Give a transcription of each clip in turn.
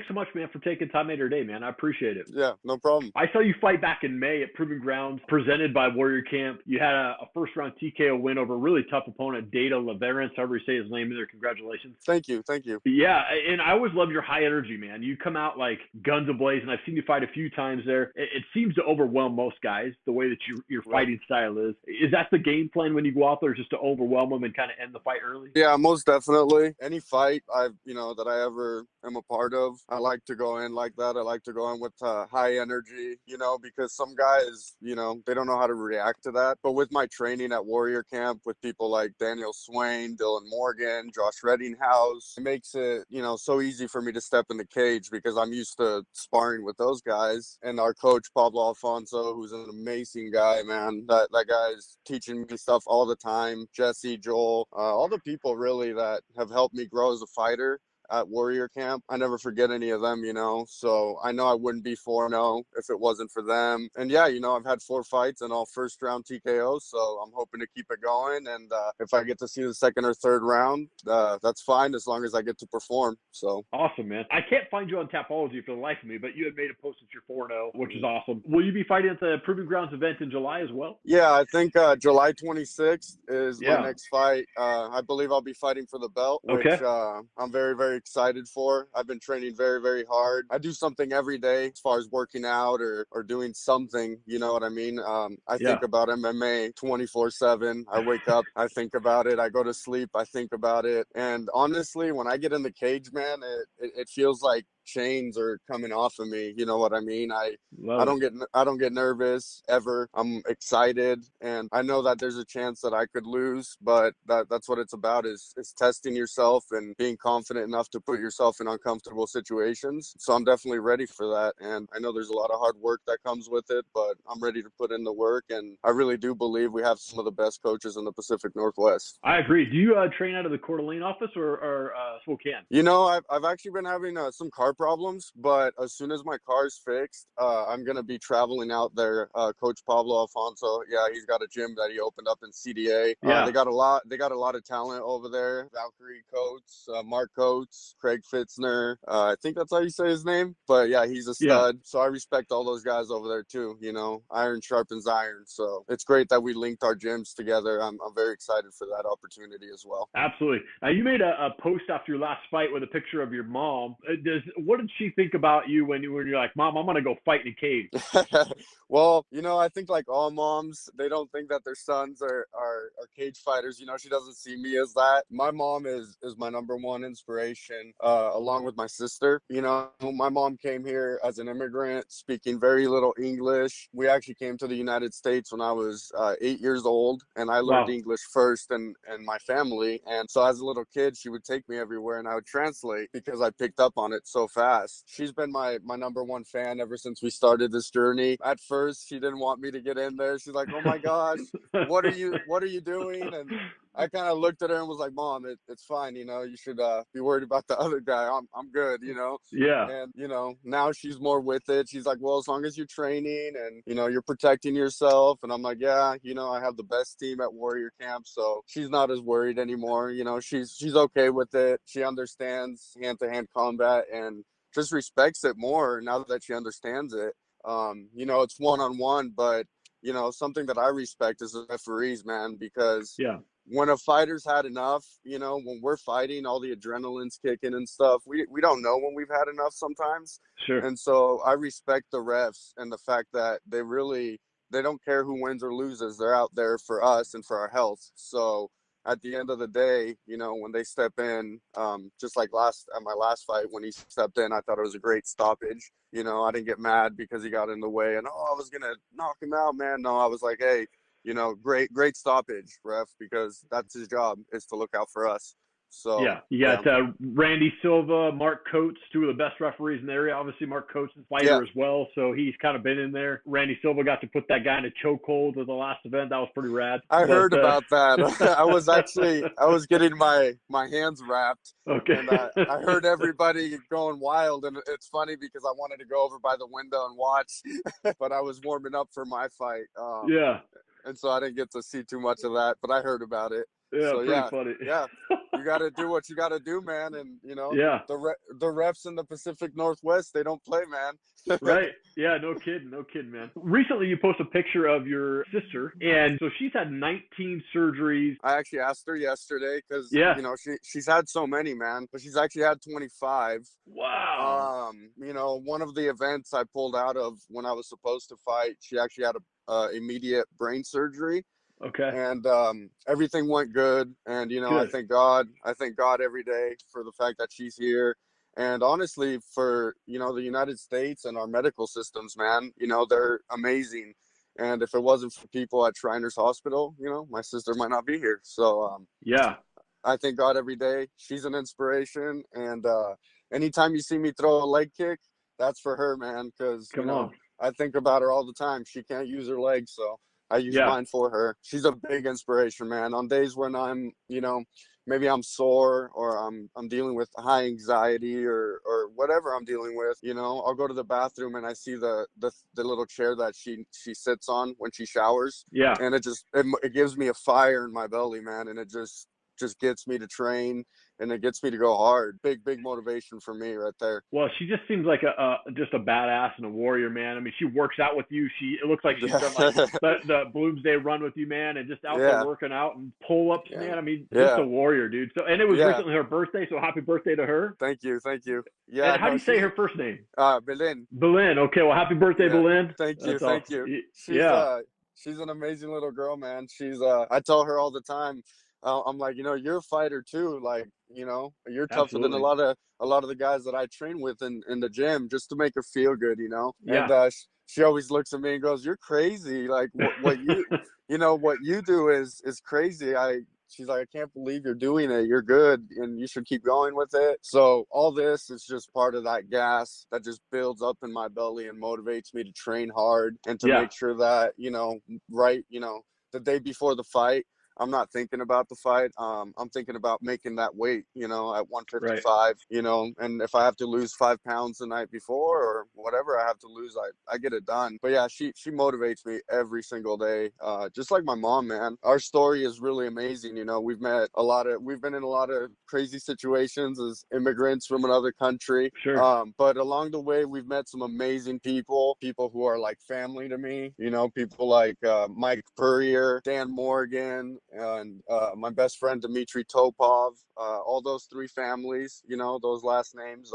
thanks so much, man, for taking time out of your day, man. I appreciate it. Yeah, no problem. I saw you fight back in May at Proving Grounds, presented by Warrior Camp. You had a first-round TKO win over a really tough opponent, Data Leverance, however you say his name there. Congratulations. Thank you. Thank you. Yeah, and I always love your high energy, man. You come out like guns ablaze, and I've seen you fight a few times there. It seems to overwhelm most guys, the way that your fighting style is. Is that the game plan when you go out there, just to overwhelm them and kind of end the fight early? Yeah, most definitely. Any fight that I ever am a part of, I like to go in like that. I like to go in with high energy, because some guys, they don't know how to react to that. But with my training at Warrior Camp with people like Daniel Swain, Dylan Morgan, Josh Reddinghouse, it makes it, so easy for me to step in the cage because I'm used to sparring with those guys. And our coach, Pablo Alfonso, who's an amazing guy, man. That guy is teaching me stuff all the time. Jesse, Joel, all the people really that have helped me grow as a fighter at Warrior Camp. I never forget any of them, so I know I wouldn't be 4-0 if it wasn't for them. And yeah, I've had 4 fights and all first round TKOs, so I'm hoping to keep it going. And if I get to see the second or third round, that's fine as long as I get to perform. So awesome, man. I can't find you on Tapology for the life of me, but you had made a post that you're 4-0, which is awesome. Will you be fighting at the Proving Grounds event in July as well? Yeah, I think July 26th is my next fight. I believe I'll be fighting for the belt, which I'm very, very excited for. I've been training very, very hard. I do something every day as far as working out or doing something, you know what I mean? I think about MMA 24/7. I wake up, I think about it. I go to sleep, I think about it. And honestly, when I get in the cage, man, it feels like chains are coming off of me. You know what I mean? I don't get nervous ever. I'm excited, and I know that there's a chance that I could lose, but that's what it's about is testing yourself and being confident enough to put yourself in uncomfortable situations. So I'm definitely ready for that, and I know there's a lot of hard work that comes with it, but I'm ready to put in the work, and I really do believe we have some of the best coaches in the Pacific Northwest. I agree. Do you train out of the Coeur d'Alene office or Spokane? I've actually been having some car problems, but as soon as my car's fixed, I'm gonna be traveling out there. Coach Pablo Alfonso, he's got a gym that he opened up in CDA. They got a lot of talent over there. Valkyrie Coates, Mark Coates, Craig Fitzner. I think that's how you say his name. But yeah, he's a stud. So I respect all those guys over there too. Iron sharpens iron. So it's great that we linked our gyms together. I'm very excited for that opportunity as well. Absolutely. Now you made a post after your last fight with a picture of your mom. What did she think about you when you're like, Mom, I'm gonna go fight in a cage? Well, I think like all moms, they don't think that their sons are cage fighters. She doesn't see me as that. My mom is my number one inspiration, along with my sister. My mom came here as an immigrant, speaking very little English. We actually came to the United States when I was 8 years old, and I learned English first in my family. And so as a little kid, she would take me everywhere and I would translate because I picked up on it so fast. She's been my number one fan ever since we started this journey. At first, she didn't want me to get in there. She's like, "Oh my gosh, what are you doing?" And I kind of looked at her and was like, "Mom, it's fine. You should be worried about the other guy. I'm good. Yeah. And now she's more with it. She's like, "Well, as long as you're training and you're protecting yourself." And I'm like, "Yeah, I have the best team at Warrior Camp." So she's not as worried anymore. She's okay with it. She understands hand-to-hand combat and just respects it more now that she understands it. It's one-on-one, but something that I respect is the referees, man, because when a fighter's had enough, when we're fighting, all the adrenaline's kicking and stuff, we don't know when we've had enough sometimes. Sure. And so I respect the refs and the fact that they don't care who wins or loses. They're out there for us and for our health. So at the end of the day, when they step in, just like at my last fight, when he stepped in, I thought it was a great stoppage. I didn't get mad because he got in the way and, I was going to knock him out, man. No, I was like, hey, great stoppage, ref, because that's his job, is to look out for us. So you got Randy Silva, Mark Coates, two of the best referees in the area. Obviously, Mark Coates is a fighter as well, so he's kind of been in there. Randy Silva got to put that guy in a chokehold at the last event. That was pretty rad. I heard about that. I was getting my hands wrapped. Okay. And I heard everybody going wild, and it's funny because I wanted to go over by the window and watch, but I was warming up for my fight. And so I didn't get to see too much of that, but I heard about it. Yeah, So pretty yeah, funny. yeah, you got to do what you got to do, man. And you know, Yeah. the refs in the Pacific Northwest, they don't play, man. Right. Yeah, no kidding. No kidding, man. Recently, you posted a picture of your sister, and so she's had 19 surgeries. I actually asked her yesterday because Yeah. you know she's had so many, man, but she's actually had 25. Wow. You know, one of the events I pulled out of when I was supposed to fight, she actually had a immediate brain surgery, Okay. and everything went good. And you know, Good. I thank God every day for the fact that she's here. And honestly, for you know the United States and our medical systems, man, you know they're amazing. And if it wasn't for people at Shriners Hospital, you know, my sister might not be here. So Yeah. I thank God every day. She's an inspiration. And anytime you see me throw a leg kick, that's for her, man. Because, you Come know, on. I think about her all the time. She can't use her legs, so I use Yeah. mine for her. She's a big inspiration, man. On days when I'm, you know, maybe I'm sore or I'm dealing with high anxiety or whatever I'm dealing with, you know, I'll go to the bathroom and I see the little chair that she sits on when she showers, Yeah. and it gives me a fire in my belly, man, and it just gets me to train, and it gets me to go hard. Big motivation for me right there. Well, she just seems like just a badass and a warrior, man. I mean, she works out with you. It looks like she's done like the Bloomsday run with you, man, and just out there Yeah, working out and pull ups, yeah, man. I mean, just a yeah, warrior, dude. So, and it was yeah. recently her birthday, so happy birthday to her. Thank you, thank you. Yeah, And how do no, you say she's her first name? Berlin. Belen. Okay, well, happy birthday, Yeah, Belen. thank you, That's thank awesome. you. She's Yeah, uh she's an amazing little girl, man. She's I tell her all the time, I'm like, you know, you're a fighter too. Like, you know, you're tougher than absolutely. a lot of the guys that I train with in the gym, just to make her feel good, you know. And Yeah. she always looks at me and goes, "You're crazy. Like what you know what you do is crazy." She's like, "I can't believe you're doing it. You're good, and you should keep going with it." So all this is just part of that gas that just builds up in my belly and motivates me to train hard and to Yeah. make sure that, you know, right, you know, the day before the fight, I'm not thinking about the fight. I'm thinking about making that weight, you know, at Right. 155, you know, and if I have to lose 5 pounds the night before or whatever I have to lose, I get it done. But yeah, she motivates me every single day. Just like my mom, man. Our story is really amazing. You know, we've been in a lot of crazy situations as immigrants from another country. Sure. But along the way, we've met some amazing people who are like family to me, you know, people like Mike Coeur, Dan Morgan, and my best friend Dmitry Topov. All those three families, you know, those last names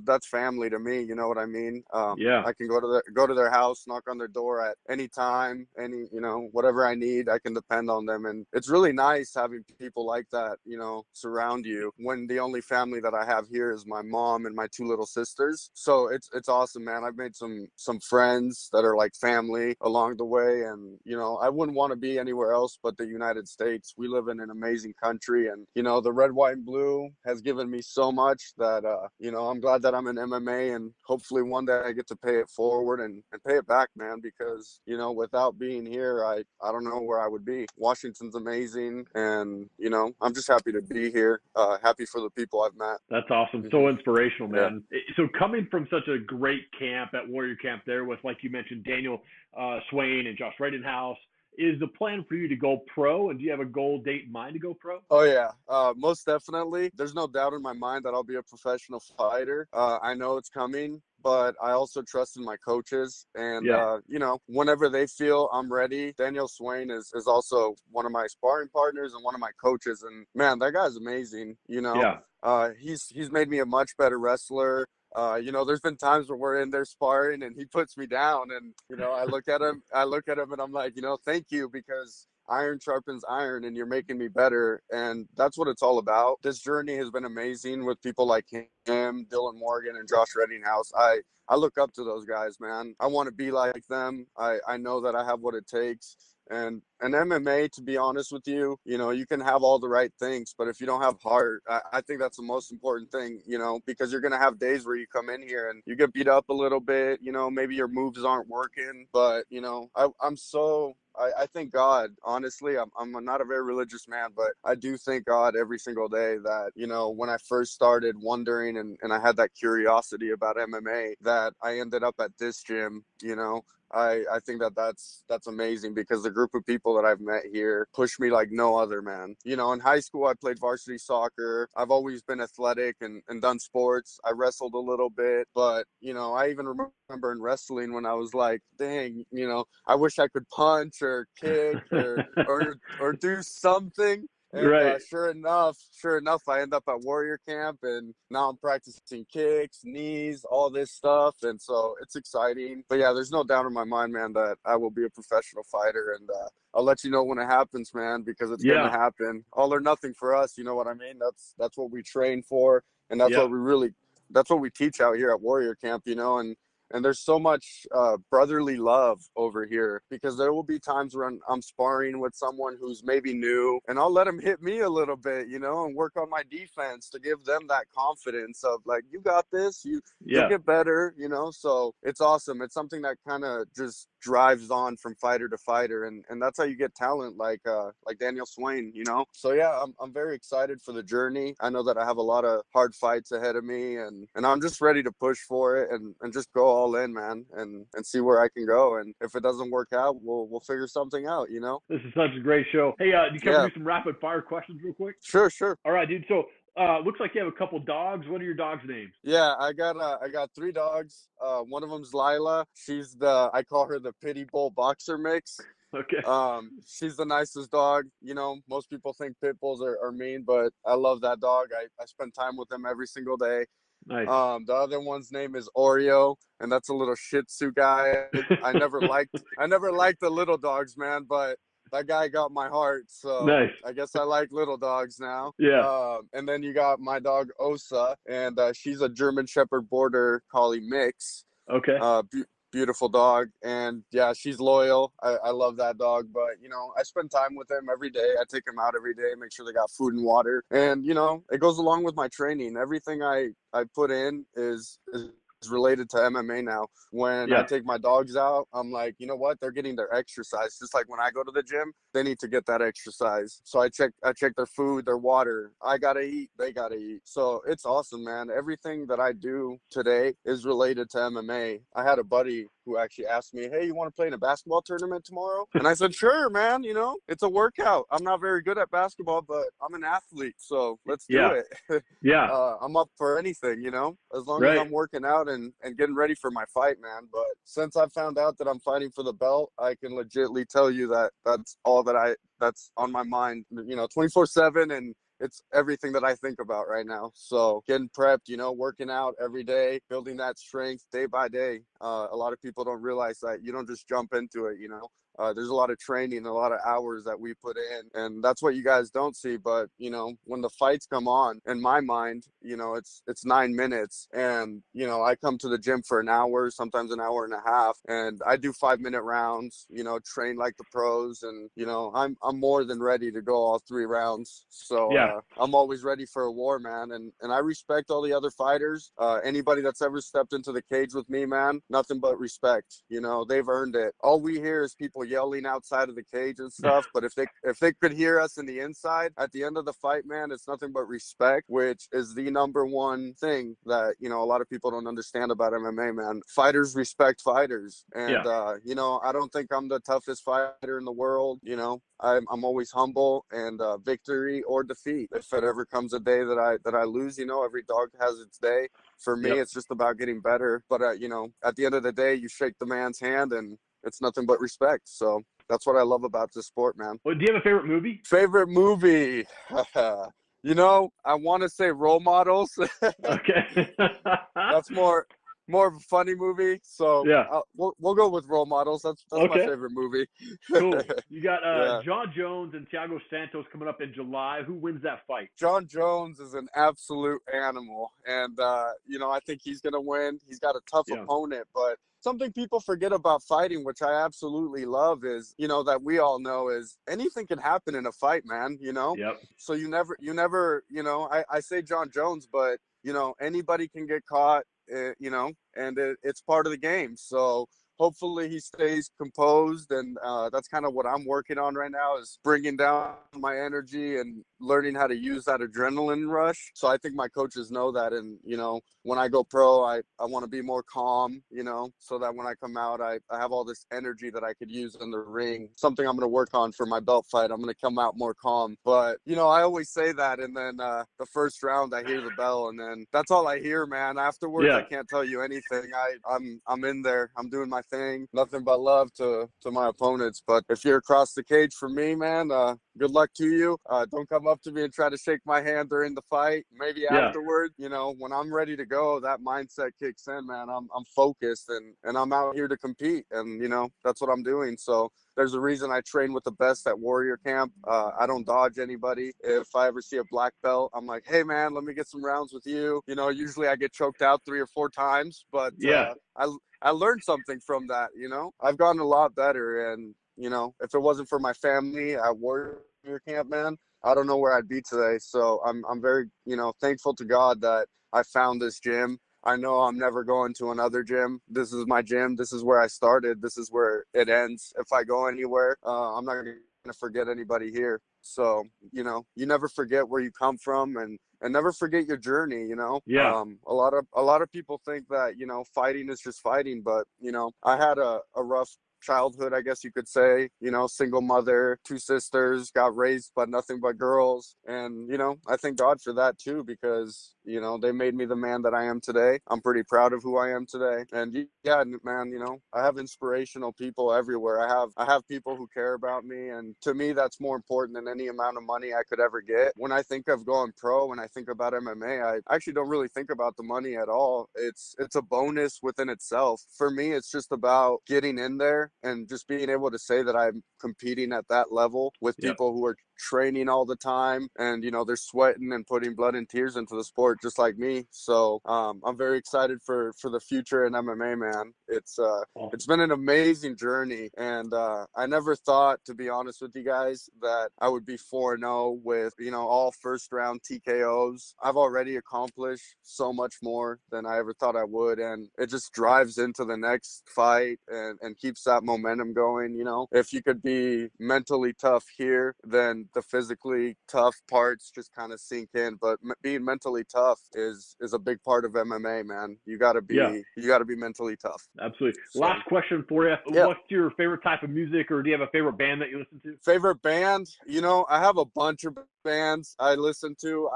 that's family to me. You know what I mean? Yeah. I can go to their house, knock on their door at any time, you know, whatever I need, I can depend on them. And it's really nice having people like that, you know, surround you when the only family that I have here is my mom and my two little sisters. So it's awesome, man. I've made some friends that are like family along the way, and you know, I wouldn't want to be anywhere else but the United States. We live in an amazing country, and you know, the red, white, and blue has given me so much that you know, I'm glad that I'm in MMA, and hopefully one day I get to pay it forward and pay it back, man, because you know, without being here, I don't know where I would be. Washington's amazing, and you know, I'm just happy to be here. Happy for the people I've met. That's awesome. Mm-hmm. So inspirational, Yeah. man. So coming from such a great camp at Warrior Camp there with, like you mentioned, Daniel Swain and Josh Rittenhouse, is the plan for you to go pro? And do you have a goal date in mind to go pro? Oh yeah, most definitely. There's no doubt in my mind that I'll be a professional fighter. I know it's coming, but I also trust in my coaches, and Yeah. you know, whenever they feel I'm ready. Daniel Swain is also one of my sparring partners and one of my coaches, and man, that guy's amazing. You know, Yeah. he's made me a much better wrestler. You know, there's been times where we're in there sparring and he puts me down, and you know, I look at him and I'm like, you know, thank you, because iron sharpens iron and you're making me better. And that's what it's all about. This journey has been amazing with people like him, Dylan Morgan, and Josh Reddinghouse. I look up to those guys, man. I want to be like them. I know that I have what it takes. And MMA, to be honest with you, you know, you can have all the right things, but if you don't have heart, I think that's the most important thing, you know, because you're going to have days where you come in here and you get beat up a little bit, you know, maybe your moves aren't working, but, you know, I thank God, honestly. I'm not a very religious man, but I do thank God every single day that, you know, when I first started wondering and I had that curiosity about MMA, that I ended up at this gym, you know, I think that's amazing, because the group of people that I've met here push me like no other, man. You know, in high school, I played varsity soccer. I've always been athletic and done sports. I wrestled a little bit, but, you know, I even remember in wrestling when I was like, dang, you know, I wish I could punch or kick or do something. And Right. sure enough, I end up at Warrior Camp, and now I'm practicing kicks, knees, all this stuff, and so it's exciting. But yeah, there's no doubt in my mind, man, that I will be a professional fighter, and I'll let you know when it happens, man, because it's going to Yeah. happen. All or nothing for us, you know what I mean? That's what we train for, and Yeah. that's what we teach out here at Warrior Camp, you know, and there's so much brotherly love over here, because there will be times when I'm sparring with someone who's maybe new, and I'll let them hit me a little bit, you know, and work on my defense to give them that confidence of like, you got this, you'll Yeah. get better, you know. So it's awesome. It's something that kind of just drives on from fighter to fighter, and that's how you get talent like Daniel Swain, you know. So yeah, I'm very excited for the journey. I know that I have a lot of hard fights ahead of me, and I'm just ready to push for it and just go all in, man, and see where I can go. And if it doesn't work out, we'll figure something out, you know. This is such a great show. Hey, do you care to Yeah, do some rapid fire questions real quick? sure. All right, dude. So, looks like you have a couple dogs. What are your dogs' names? Yeah, I got 3 dogs. One of them's Lila. I call her the pity bull boxer mix. Okay. She's the nicest dog. You know, most people think pit bulls are mean, but I love that dog. I spend time with them every single day. Nice. The other one's name is Oreo, and that's a little Shih Tzu guy. I never liked the little dogs, man, but that guy got my heart, so Nice. I guess I like little dogs now. Yeah. And then you got my dog Osa, and she's a German Shepherd Border Collie mix. Okay. Beautiful dog, and yeah, she's loyal. I love that dog, but you know, I spend time with them every day. I take them out every day, make sure they got food and water, and you know, it goes along with my training. Everything I put in is related to MMA now. When I Yeah. take my dogs out, I'm like, you know what? They're getting their exercise. Just like when I go to the gym, they need to get that exercise. So I check their food, their water. I gotta eat, they gotta eat. So it's awesome, man. Everything that I do today is related to MMA. I had a buddy who actually asked me, hey, you want to play in a basketball tournament tomorrow? And I said, sure, man. You know, it's a workout. I'm not very good at basketball, but I'm an athlete, so let's do Yeah. it. Yeah. I'm up for anything, you know, as long as Right. I'm working out and getting ready for my fight, man. But since I found out that I'm fighting for the belt, I can legitimately tell you that that's all that's on my mind, you know, 24/7, and it's everything that I think about right now. So getting prepped, you know, working out every day, building that strength day by day. A lot of people don't realize that you don't just jump into it, you know. There's a lot of training, a lot of hours that we put in, and that's what you guys don't see. But you know, when the fights come on, in my mind, you know, it's 9 minutes, and you know, I come to the gym for an hour, sometimes an hour and a half, and I do 5-minute rounds. You know, train like the pros, and you know, I'm more than ready to go all 3 rounds. So Yeah. I'm always ready for a war, man, and I respect all the other fighters. Anybody that's ever stepped into the cage with me, man, nothing but respect. You know, they've earned it. All we hear is people yelling outside of the cage and stuff, but if they could hear us in the inside at the end of the fight, man, it's nothing but respect, which is the number one thing that, you know, a lot of people don't understand about MMA, man. Fighters respect fighters, and Yeah. you know, I don't think I'm the toughest fighter in the world. You know, I'm always humble, and victory or defeat. If it ever comes a day that I lose, you know, every dog has its day. For me, Yep. it's just about getting better. But you know, at the end of the day, you shake the man's hand, and it's nothing but respect. So that's what I love about this sport, man. Well, do you have a favorite movie? Favorite movie? You know, I want to say Role Models. Okay. That's more of a funny movie. So Yeah. we'll go with Role Models. That's my Okay. favorite movie. Cool. You got Yeah. John Jones and Thiago Santos coming up in July. Who wins that fight? John Jones is an absolute animal, and you know, I think he's gonna win. He's got a tough Yeah. opponent, but something people forget about fighting, which I absolutely love, is, you know, that we all know, is anything can happen in a fight, man. You know, Yep. so you never, you know, I say John Jones, but you know, anybody can get caught, you know, and it's part of the game. So hopefully he stays composed, and that's kind of what I'm working on right now, is bringing down my energy and learning how to use that adrenaline rush. So I think my coaches know that. And, when I go pro, I want to be more calm, so that when I come out, I have all this energy that I could use in the ring. Something I'm going to work on for my belt fight. I'm going to come out more calm. But, I always say that. And then the first round, I hear the bell. And then that's all I hear, man. Afterwards, I can't tell you anything. I'm in there. I'm doing my thing. Nothing but love to my opponents. But if you're across the cage for me, man, good luck to you. Don't come up to me and try to shake my hand during the fight. Maybe afterward, when I'm ready to go, that mindset kicks in, man. I'm focused and I'm out here to compete. And, that's what I'm doing. So there's a reason I train with the best at Warrior Camp. I don't dodge anybody. If I ever see a black belt, I'm like, hey, man, let me get some rounds with you. Usually I get choked out 3 or 4 times, but I learned something from that. I've gotten a lot better. And, if it wasn't for my family at Warrior Camp, man, I don't know where I'd be today. So I'm very, thankful to God that I found this gym. I know I'm never going to another gym. This is my gym. This is where I started. This is where it ends. If I go anywhere, I'm not going to forget anybody here. So, you never forget where you come from and never forget your journey, Yeah. A lot of people think that, fighting is just fighting, but, I had a rough childhood, I guess you could say, single mother, 2 sisters, got raised by nothing but girls. And, I thank God for that too, because, they made me the man that I am today. I'm pretty proud of who I am today. And yeah, man, I have inspirational people everywhere. I have people who care about me. And to me, that's more important than any amount of money I could ever get. When I think of going pro, when I think about MMA, I actually don't really think about the money at all. It's a bonus within itself. For me, it's just about getting in there and just being able to say that I'm competing at that level with people who are training all the time and they're sweating and putting blood and tears into the sport just like me. So I'm very excited for the future in MMA, man. It's been an amazing journey, and I never thought, to be honest with you guys, that I would be 4-0 with all first round TKOs. I've already accomplished so much more than I ever thought I would, and it just drives into the next fight and keeps that momentum going. If you could be mentally tough here, then the physically tough parts just kind of sink in. But being mentally tough is a big part of MMA, man. You gotta be mentally tough. Absolutely. So, last question for you. Yeah. What's your favorite type of music, or do you have a favorite band that you listen to? Favorite band? I have a bunch of bands I listen to.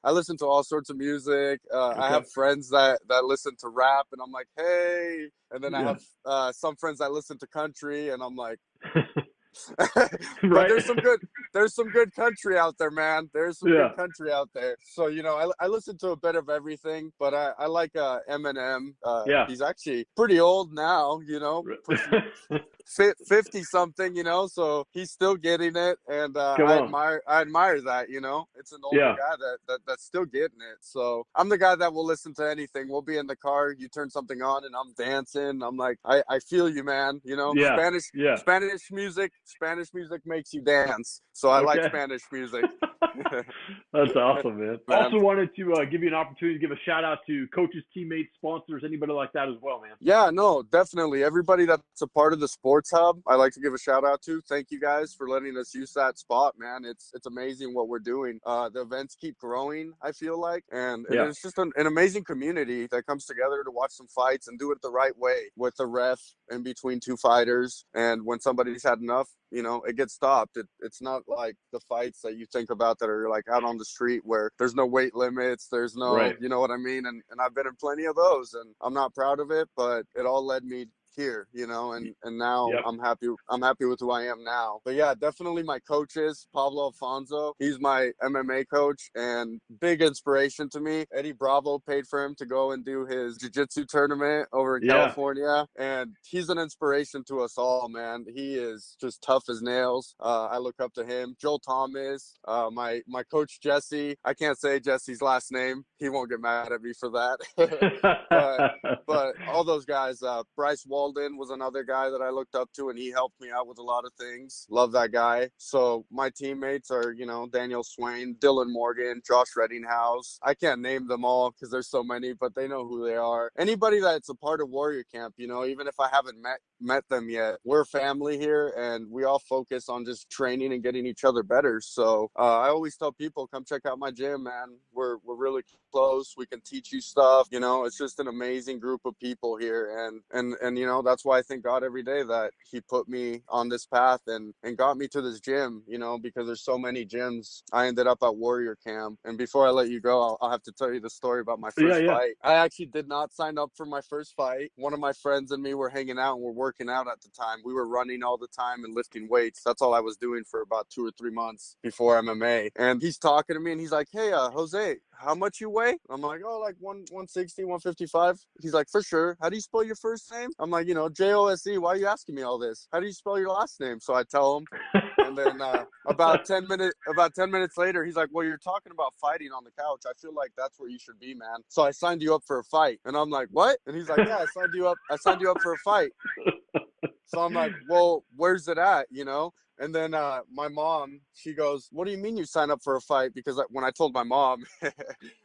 I listen to all sorts of music. I have friends that listen to rap, and I'm like, hey. And then I have some friends that listen to country, and I'm like, but there's some good country out there, man. There's some good country out there. So I listen to a bit of everything, but I like Eminem. He's actually pretty old now, 50 something, so he's still getting it, and I admire that. It's an older guy that's still getting it. So I'm the guy that will listen to anything. We'll be in the car, you turn something on, and I'm dancing. I'm like, I feel you, man. Spanish music makes you dance, so I like Spanish music. That's awesome, man. Also wanted to give you an opportunity to give a shout out to coaches, teammates, sponsors, anybody like that as well, man. Yeah, no, definitely. Everybody that's a part of the Sports Hub, I like to give a shout out to. Thank you guys for letting us use that spot, man. It's amazing what we're doing. The events keep growing, I feel like, and it's just an amazing community that comes together to watch some fights and do it the right way with the ref in between 2 fighters. And when somebody's had enough, it gets stopped. It's not like the fights that you think about that are like out on the street where there's no weight limits, there's no, you know what I mean? And I've been in plenty of those, and I'm not proud of it, but it all led me here, and now I'm happy with who I am now. But yeah, definitely my coaches, Pablo Alfonso, he's my MMA coach and big inspiration to me. Eddie Bravo paid for him to go and do his Jiu Jitsu tournament over in California, and he's an inspiration to us all, man. He is just tough as nails. I look up to him. Joel Thomas, my coach Jesse, I can't say Jesse's last name, he won't get mad at me for that. but all those guys, Bryce Wall Alden was another guy that I looked up to, and he helped me out with a lot of things. Love that guy. So my teammates are, Daniel Swain, Dylan Morgan, Josh Reddinghouse. I can't name them all because there's so many, but they know who they are. Anybody that's a part of Warrior Camp, even if I haven't met them yet, we're family here, and we all focus on just training and getting each other better. So I always tell people, come check out my gym, man. We're really close. We can teach you stuff. It's just an amazing group of people here, and that's why I thank God every day that he put me on this path and got me to this gym, because there's so many gyms. I ended up at Warrior Camp, and before I let you go, I'll have to tell you the story about my first fight. I actually did not sign up for my first fight. One of my friends and me were hanging out and we're working out at the time. We were running all the time and lifting weights. That's all I was doing for about 2 or 3 months before MMA. And he's talking to me and he's like, hey, Jose, how much you weigh? I'm like, oh, like 160, 155. He's like, for sure. How do you spell your first name? I'm like, Jose. Why are you asking me all this? How do you spell your last name? So I tell him. And then about 10 minutes later, he's like, well, you're talking about fighting on the couch. I feel like that's where you should be, man. So I signed you up for a fight. And I'm like, what? And he's like, yeah, I signed you up for a fight. So I'm like, well, where's it at? And then my mom, she goes, what do you mean you signed up for a fight? Because when I told my mom,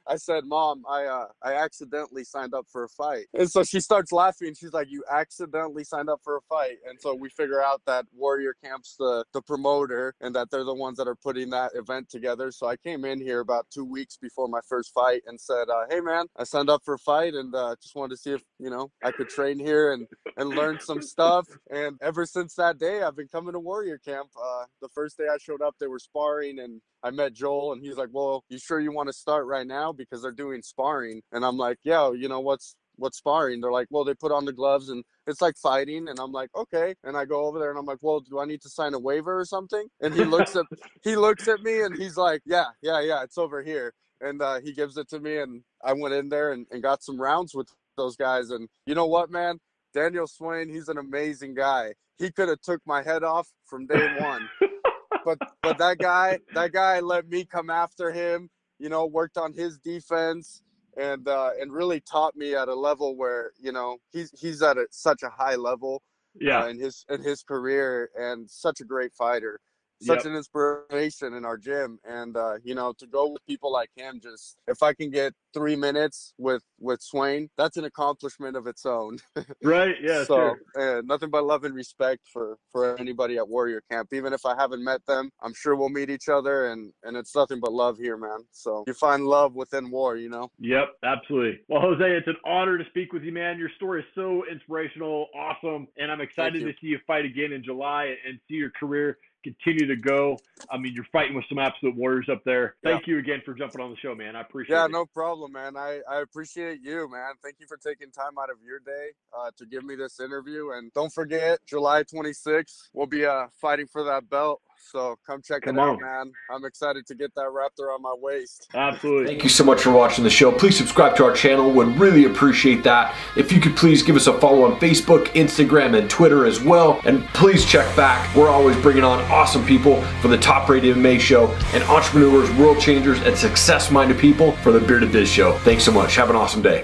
I said, Mom, I accidentally signed up for a fight. And so she starts laughing. She's like, you accidentally signed up for a fight. And so we figure out that Warrior Camp's the promoter and that they're the ones that are putting that event together. So I came in here about 2 weeks before my first fight and said, hey, man, I signed up for a fight and just wanted to see if, I could train here and learn some stuff. And ever since that day, I've been coming to Warrior Camp. The first day I showed up, they were sparring, and I met Joel, and he's like, well, you sure you want to start right now? Because they're doing sparring. And I'm like, yeah, what's sparring? They're like, well, they put on the gloves and it's like fighting. And I'm like, okay. And I go over there and I'm like, well, do I need to sign a waiver or something? And he looks at me and he's like, yeah, it's over here. And he gives it to me, and I went in there and got some rounds with those guys. And you know what, man? Daniel Swain, he's an amazing guy. He could have took my head off from day one. But that guy let me come after him, worked on his defense and really taught me at a level where, he's at such a high level in his career, and such a great fighter. Such an inspiration in our gym. And to go with people like him, just if I can get 3 minutes with Swain, that's an accomplishment of its own. Right. Yeah. So nothing but love and respect for anybody at Warrior Camp. Even if I haven't met them, I'm sure we'll meet each other, and it's nothing but love here, man. So you find love within war, Yep, absolutely. Well, Jose, it's an honor to speak with you, man. Your story is so inspirational, awesome, and I'm excited to see you fight again in July and see your career continue to go. I mean, you're fighting with some absolute warriors up there. Thank you again for jumping on the show, man. I appreciate it. Yeah, no problem, man. I appreciate you, man. Thank you for taking time out of your day to give me this interview. And don't forget, July 26th, we'll be fighting for that belt. So come check it out, man. I'm excited to get that wrapped around my waist. Absolutely. Thank you so much for watching the show. Please subscribe to our channel. Would really appreciate that. If you could please give us a follow on Facebook, Instagram, and Twitter as well. And please check back. We're always bringing on awesome people for the Top Rated MMA Show, and entrepreneurs, world changers, and success-minded people for the Bearded Biz Show. Thanks so much. Have an awesome day.